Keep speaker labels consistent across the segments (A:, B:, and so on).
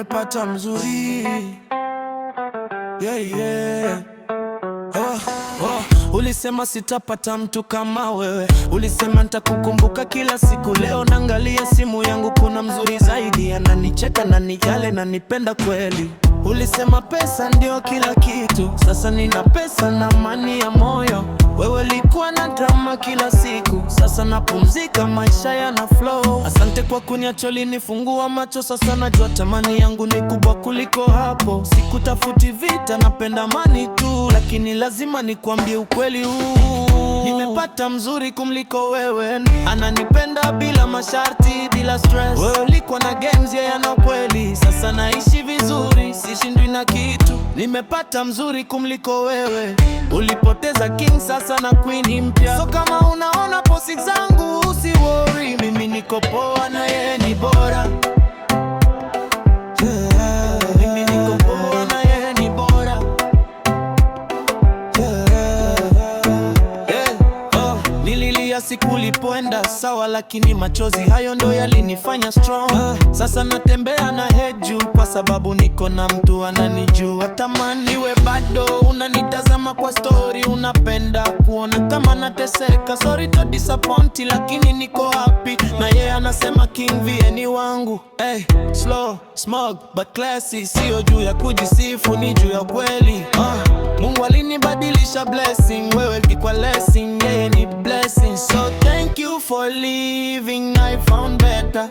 A: nimepata mzuri. Yeah, yeah. Ulisema sitapata mtu kama wewe, ulisema nitakukumbuka kila siku. Leo naangalia simu yangu, kuna mzuri zaidi, ananicheka na nijale na nipenda kweli. Ulisema pesa ndio kila kitu, sasa nina pesa na amani ya moyo. Wewe likuwa na drama kila siku, sasa napumzika, maisha yana flow. Asante kwa kuniacha, ulinifungua macho, sasa najua tamani yangu ni kubwa kuliko hapo. Sikutafuti vita, napenda amani tu, lakini lazima nikwambie ukweli huu. Nimepata mzuri kumliko wewe, ananipenda bila masharti, bila stress. Wewe ulikuwa na games, yeye ana kweli, sasa naishi vizuri, sishindwi na kitu. Nimepata mzuri kumliko wewe, ulipoteza king, sasa na queen mpya. So kama unaona posi zangu usi worry, mimi niko poa na yeye ni bora. Mimi niko poa na yeye ni bora. Nililia siku ulipoenda sawa, lakini machozi hayo ndo yalinifanya strong. Sasa natembea na head juu, kwa sababu niko na mtu ananijua. Tamani we bado unanitazama kwa story, unapenda kuona kama nateseka. Sorry to disappoint, lakini niko happy na yeye anasema King V ni wangu. Hey, slow, smug, but classy. Sio juu ya kujisifu, ni juu ya kweli. Mungu alinibadilisha blessing, wewe kikwa blessing, yeye ni blessing. So thank you for leaving, I found better.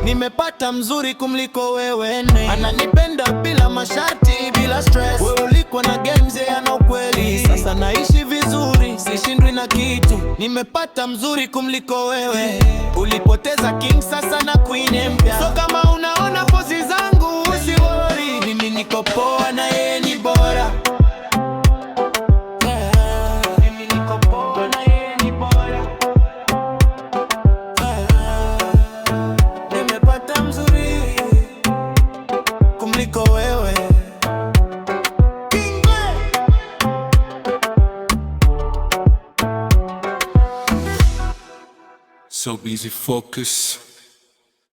A: Nimepata mzuri kumliko wewe, ananipenda bila masharti, bila stress. Wewe ulikuwa na games, yeye ana ukweli, sasa naishi vizuri, sishindwi na kitu. Nimepata mzuri kumliko wewe, ulipoteza king, sasa na queen mpya. So kama unaona pozi zangu usi worry, mimi niko poa na yeye ni bora. Mimi niko poa na yeye ni bora. Nimepata mzuri kumliko wewe.
B: So easy focus.